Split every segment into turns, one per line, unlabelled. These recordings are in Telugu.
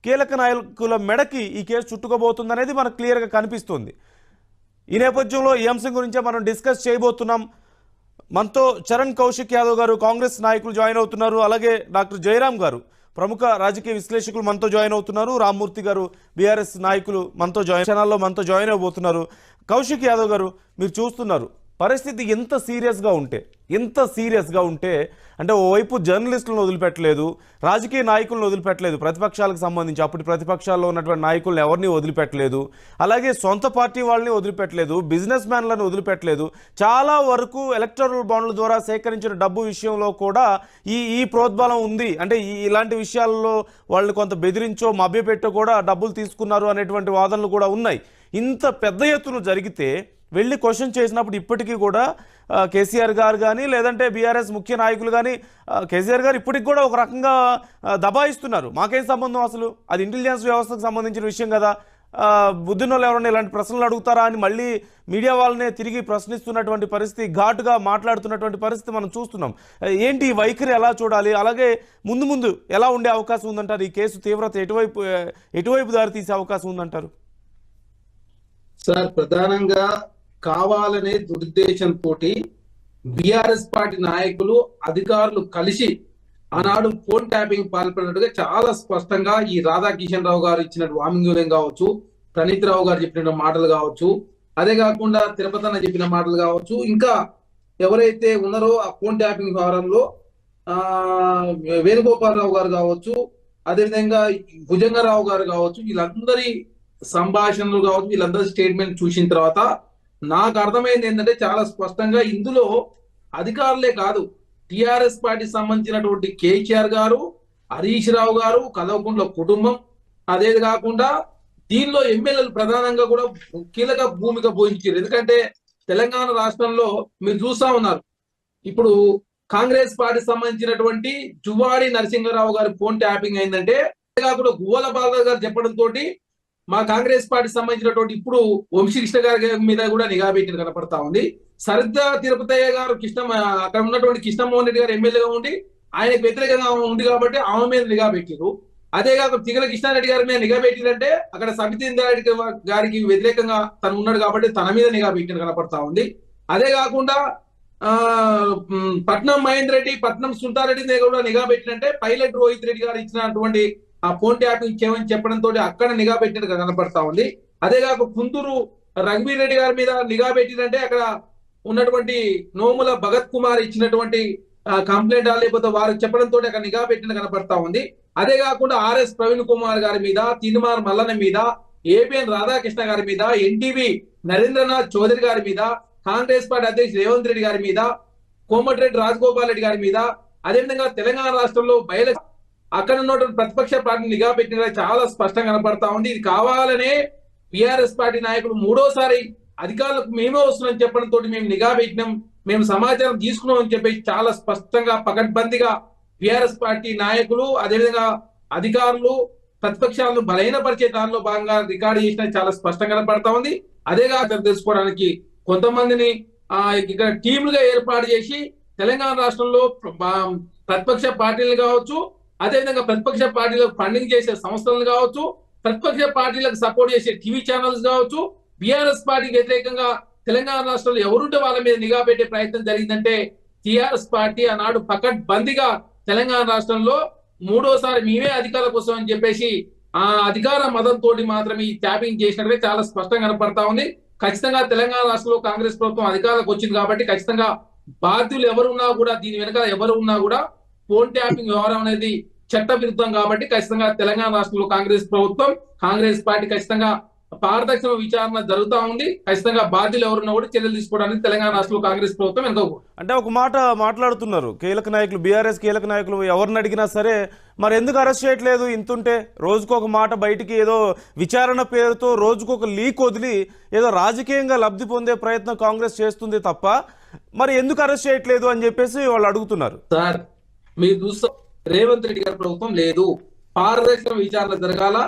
కీలక నాయకుల మెడకి ఈ కేసు చుట్టుకోబోతుంది అనేది మనకు క్లియర్గా కనిపిస్తుంది. ఈ నేపథ్యంలో ఈ అంశం గురించే మనం డిస్కస్ చేయబోతున్నాం. మనతో చరణ్ కౌశిక్ యాదవ్ గారు కాంగ్రెస్ నాయకులు జాయిన్ అవుతున్నారు. అలాగే డాక్టర్ జయరామ్ గారు ప్రముఖ రాజకీయ విశ్లేషకులు మనతో జాయిన్ అవుతున్నారు. రామ్మూర్తి గారు బీఆర్ఎస్ నాయకులు మనతో ఛానల్లో మనతో జాయిన్ అవబోతున్నారు. కౌశిక్ యాదవ్ గారు, మీరు చూస్తున్నారు పరిస్థితి ఎంత సీరియస్గా ఉంటే అంటే ఓవైపు జర్నలిస్టులను వదిలిపెట్టలేదు, రాజకీయ నాయకులను వదిలిపెట్టలేదు, ప్రతిపక్షాలకు సంబంధించి అప్పుడు ప్రతిపక్షాల్లో ఉన్నటువంటి నాయకులను ఎవరిని వదిలిపెట్టలేదు, అలాగే సొంత పార్టీ వాళ్ళని వదిలిపెట్టలేదు, బిజినెస్ మ్యాన్లను వదిలిపెట్టలేదు. చాలా వరకు ఎలక్టరల్ బాండ్ల ద్వారా సేకరించిన డబ్బు విషయంలో కూడా ఈ ప్రోద్బలం ఉంది. అంటే ఇలాంటి విషయాల్లో వాళ్ళని కొంత బెదిరించో మభ్యపెట్టో కూడా డబ్బులు తీసుకున్నారు అనేటువంటి వాదనలు కూడా ఉన్నాయి. ఇంత పెద్ద ఎత్తున జరిగితే వెళ్ళి క్వశ్చన్ చేసినప్పుడు ఇప్పటికీ కూడా కేసీఆర్ గారు కానీ లేదంటే బీఆర్ఎస్ ముఖ్య నాయకులు కానీ కేసీఆర్ గారు ఇప్పటికి కూడా ఒక రకంగా దబాయిస్తున్నారు. మాకేం సంబంధం, అసలు అది ఇంటెలిజెన్స్ వ్యవస్థకు సంబంధించిన విషయం కదా, బుద్ధినోళ్ళు ఎవరైనా ఇలాంటి ప్రశ్నలు అడుగుతారా అని మళ్ళీ మీడియా వాళ్ళనే తిరిగి ప్రశ్నిస్తున్నటువంటి పరిస్థితి, ఘాటుగా మాట్లాడుతున్నటువంటి పరిస్థితి మనం చూస్తున్నాం. ఏంటి ఈ వైఖరి ఎలా చూడాలి, అలాగే ముందు ఎలా ఉండే అవకాశం ఉందంటారు? ఈ కేసు తీవ్రత ఎటువైపు దారి తీసే అవకాశం ఉందంటారు?
సార్, ప్రధానంగా కావాలనే దురుద్దేశంతో బీఆర్ఎస్ పార్టీ నాయకులు అధికారులు కలిసి ఆనాడు ఫోన్ ట్యాపింగ్ పాల్పడినట్టుగా చాలా స్పష్టంగా ఈ రాధాకిషన్ రావు గారు ఇచ్చిన వాంగ్మూలం కావచ్చు, ప్రణీత్ రావు గారు చెప్పిన మాటలు కావచ్చు, అదే కాకుండా తిరుపతి అన్న చెప్పిన మాటలు కావచ్చు, ఇంకా ఎవరైతే ఉన్నారో ఆ ఫోన్ ట్యాపింగ్ వ్యవహారంలో వేణుగోపాలరావు గారు కావచ్చు, అదేవిధంగా భుజంగరావు గారు కావచ్చు, వీళ్ళందరి సంభాషణలు కావచ్చు, వీళ్ళందరి స్టేట్మెంట్ చూసిన తర్వాత నాకు అర్థమైంది ఏంటంటే చాలా స్పష్టంగా ఇందులో అధికారులే కాదు, టిఆర్ఎస్ పార్టీ సంబంధించినటువంటి కేసీఆర్ గారు, హరీష్ రావు గారు, కల్వకుంట్ల కుటుంబం, అదే కాకుండా దీనిలో ఎమ్మెల్యేలు ప్రధానంగా కూడా కీలక భూమిక పోషించారు. ఎందుకంటే తెలంగాణ రాష్ట్రంలో మీరు చూస్తా ఉన్నారు, ఇప్పుడు కాంగ్రెస్ పార్టీ సంబంధించినటువంటి జువాడి నరసింహారావు గారి ఫోన్ ట్యాపింగ్ అయిందంటే, కాకుండా గువ్వల బాలరాజు గారు చెప్పడంతో మా కాంగ్రెస్ పార్టీ సంబంధించినటువంటి ఇప్పుడు వంశీకృష్ణ గారి మీద కూడా నిఘా పెట్టిన కనపడతా ఉంది. సరిగ్గా తిరుపతయ్య గారు అక్కడ ఉన్నటువంటి కృష్ణమోహన్ రెడ్డి గారు ఎమ్మెల్యేగా ఉండి ఆయనకు వ్యతిరేకంగా ఉంది కాబట్టి ఆమె మీద నిఘా పెట్టారు. అదే కాకుండా తిగల కృష్ణారెడ్డి గారి మీద నిఘా పెట్టిందంటే అక్కడ సబితేంద్రారెడ్డి గారికి వ్యతిరేకంగా తను ఉన్నాడు కాబట్టి తన మీద నిఘా పెట్టిన కనపడతా ఉంది. అదే కాకుండా పట్నం మహేందర్ రెడ్డి, పట్నం సుల్తారెడ్డి మీద కూడా నిఘా పెట్టినంటే పైలట్ రోహిత్ రెడ్డి గారు ఇచ్చినటువంటి ఆ ఫోన్ ట్యాపింగ్ చేయమని చెప్పడంతో అక్కడ నిఘా పెట్టినట్టు కనపడతా ఉంది. అదే కాక కుందూరు రఘువీర్ రెడ్డి గారి మీద నిఘా పెట్టినంటే అక్కడ ఉన్నటువంటి నోముల భగత్ కుమార్ ఇచ్చినటువంటి కంప్లైంట్ లేకపోతే వారు చెప్పడంతో అక్కడ నిఘా పెట్టినట్టు కనపడతా ఉంది. అదే కాకుండా ఆర్ఎస్ ప్రవీణ్ కుమార్ గారి మీద, తిరుమార్ మల్లన్న మీద, ఏబిఎన్ రాధాకృష్ణ గారి మీద, ఎన్టీవీ నరేంద్రనాథ్ చౌదరి గారి మీద, కాంగ్రెస్ పార్టీ అధ్యక్షుడు రేవంత్ రెడ్డి గారి మీద, కోమటిరెడ్డి రాజగోపాల్ రెడ్డి గారి మీద, అదేవిధంగా తెలంగాణ రాష్ట్రంలో అక్కడ ఉన్నటువంటి ప్రతిపక్ష పార్టీ నిఘా పెట్టిన చాలా స్పష్టంగా కనపడతా ఉంది. ఇది కావాలనే బీఆర్ఎస్ పార్టీ నాయకులు మూడోసారి అధికారులకు మేమే వస్తున్నాం చెప్పడంతో మేము నిఘా పెట్టినాం, మేము సమాచారం తీసుకున్నాం అని చెప్పి చాలా స్పష్టంగా పకడ్బందీగా బీఆర్ఎస్ పార్టీ నాయకులు అదేవిధంగా అధికారులు ప్రతిపక్షాలను బలహీనపరిచే దానిలో భాగంగా రికార్డు చేసిన చాలా స్పష్టంగా కనపడతా ఉంది. అదేగా తెలుసుకోవడానికి కొంతమందిని ఇక్కడ టీములుగా ఏర్పాటు చేసి తెలంగాణ రాష్ట్రంలో ప్రతిపక్ష పార్టీలు కావచ్చు, అదేవిధంగా ప్రతిపక్ష పార్టీలకు ఫండింగ్ చేసే సంస్థలను కావచ్చు, ప్రతిపక్ష పార్టీలకు సపోర్ట్ చేసే టీవీ ఛానల్స్ కావచ్చు, బీఆర్ఎస్ పార్టీకి వ్యతిరేకంగా తెలంగాణ రాష్ట్రంలో ఎవరుంటే వాళ్ళ మీద నిఘా పెట్టే ప్రయత్నం జరిగిందంటే టీఆర్ఎస్ పార్టీ ఆనాడు పకడ్బందీగా తెలంగాణ రాష్ట్రంలో మూడోసారి మేమే అధికారుల కోసం అని చెప్పేసి ఆ అధికార మదంతో మాత్రమే ఈ ట్యాపింగ్ చేసినట్టుగా చాలా స్పష్టంగా కనపడతా ఉంది. ఖచ్చితంగా తెలంగాణ రాష్ట్రంలో కాంగ్రెస్ ప్రభుత్వం అధికారులకు వచ్చింది కాబట్టి ఖచ్చితంగా బాధ్యులు ఎవరున్నా కూడా దీని వెనకాల ఎవరు ఉన్నా కూడా ఫోన్ ట్యాపింగ్ వ్యవహారం అనేది చట్ట విరుద్ధం కాబట్టి ఖచ్చితంగా తెలంగాణ రాష్ట్రంలో కాంగ్రెస్ ప్రభుత్వం, కాంగ్రెస్ పార్టీ ఖచ్చితంగా పారదర్శక విచారణ జరుగుతూ ఉంది. ఖచ్చితంగా బాధ్యులు ఎవరున్నా కూడా చర్యలు తీసుకోవడానికి తెలంగాణ రాష్ట్రంలో కాంగ్రెస్ ప్రభుత్వం ఎంతో
అంటే ఒక మాట మాట్లాడుతున్నారు కీలక నాయకులు, బీఆర్ఎస్ కీలక నాయకులు ఎవరిని అడిగినా సరే మరి ఎందుకు అరెస్ట్ చేయట్లేదు, ఇంతుంటే రోజుకొక మాట బయటికి ఏదో విచారణ పేరుతో రోజుకొక లీక్ వదిలి ఏదో రాజకీయంగా లబ్ధి పొందే ప్రయత్నం కాంగ్రెస్ చేస్తుంది తప్ప మరి ఎందుకు అరెస్ట్ చేయట్లేదు అని చెప్పేసి వాళ్ళు అడుగుతున్నారు.
సార్, మీరు చూస్తే రేవంత్ రెడ్డి గారి ప్రభుత్వం లేదు, పారదర్శక విచారణ జరగాల,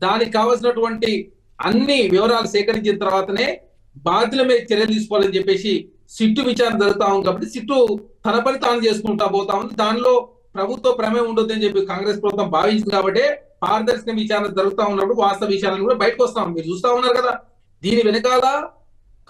దానికి కావాల్సినటువంటి అన్ని వివరాలు సేకరించిన తర్వాతనే బాధ్యుల మీద చర్యలు తీసుకోవాలని చెప్పేసి సిట్టు విచారణ జరుగుతా ఉంది. కాబట్టి సిట్టు తన పని తాను చేసుకుంటా పోతా ఉంది. దానిలో ప్రభుత్వ ప్రమేయం ఉండొద్దని చెప్పి కాంగ్రెస్ ప్రభుత్వం భావించింది కాబట్టి పారదర్శక విచారణ జరుగుతా ఉన్నప్పుడు వాస్తవ విషయాలను కూడా బయటకు వస్తా ఉంది. మీరు చూస్తా ఉన్నారు కదా, దీని వెనకాల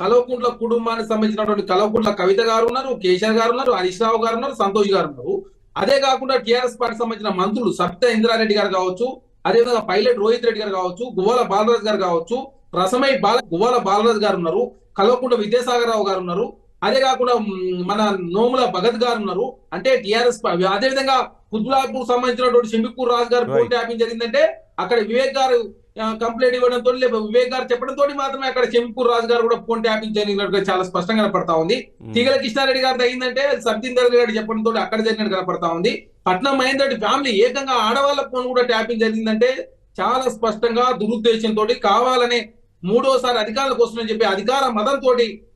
కల్వకుంట్ల కుటుంబానికి సంబంధించినటువంటి కల్వకుంట్ల కవిత గారు ఉన్నారు, కేశవ్ గారు ఉన్నారు, హరీష్ రావు గారు ఉన్నారు, సంతోష్ గారు ఉన్నారు. అదే కాకుండా టీఆర్ఎస్ పార్టీ సంబంధించిన మంత్రులు సబితా ఇంద్రారెడ్డి గారు కావచ్చు, అదేవిధంగా పైలట్ రోహిత్ రెడ్డి గారు కావచ్చు, గువ్వాల బాలరాజు గారు కావచ్చు, గువ్వాల బాలరాజు గారు ఉన్నారు, కల్వకుంట్ల విద్యాసాగర్ రావు గారు ఉన్నారు, అదే కాకుండా మన నోముల భగత్ గారు ఉన్నారు. అంటే టీఆర్ఎస్ అదేవిధంగా కుత్బులాపూర్ సంబంధించినటువంటి షంబిపూర్ రాజు గారు ఫోన్ ట్యాపింగ్ జరిగిందంటే అక్కడ వివేక్ గారు కంప్లైంట్ ఇవ్వడంతో వివేక్ గారు చెప్పడంతో మాత్రమే అక్కడ షంబిపూర్ రాజు గారు కూడా ఫోన్ ట్యాపింగ్ జరిగినట్టుగా చాలా స్పష్టంగా కనపడతా ఉంది. తీగల కృష్ణారెడ్డి గారు అయిందంటే సబితా గారు చెప్పడంతో అక్కడ జరిగినట్టు కనపడతా ఉంది. పట్నం మహేందర్ రెడ్డి ఫ్యామిలీ ఏకంగా ఆడవాళ్ళ ఫోన్ కూడా ట్యాపింగ్ జరిగిందంటే చాలా స్పష్టంగా దురుద్దేశంతో కావాలనే మూడోసారి అధికారులకు వస్తుందని చెప్పి అధికార మదంతో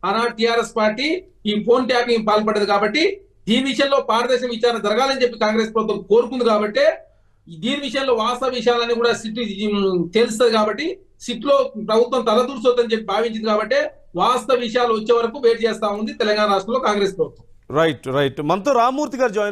ఆనాడు టీఆర్ఎస్ పార్టీ ఈ ఫోన్ ట్యాపింగ్ పాల్పడ్డది. కాబట్టి దీని విషయంలో పారదర్శక విచారణ జరగాలని చెప్పి కాంగ్రెస్ ప్రభుత్వం కోరుకుంది. కాబట్టి దీని విషయంలో వాస్తవ విషయాలన్నీ కూడా సిట్ తెలుస్తుంది. కాబట్టి సిట్ లో ప్రభుత్వం తలదూర్చొద్దని చెప్పి భావించింది. కాబట్టి వాస్తవ విషయాలు వచ్చే వరకు వెయిట్ చేస్తా ఉంది తెలంగాణ రాష్ట్రంలో కాంగ్రెస్ ప్రభుత్వం.
రైట్ మనతో రామ్మూర్తి గారు జాయిన్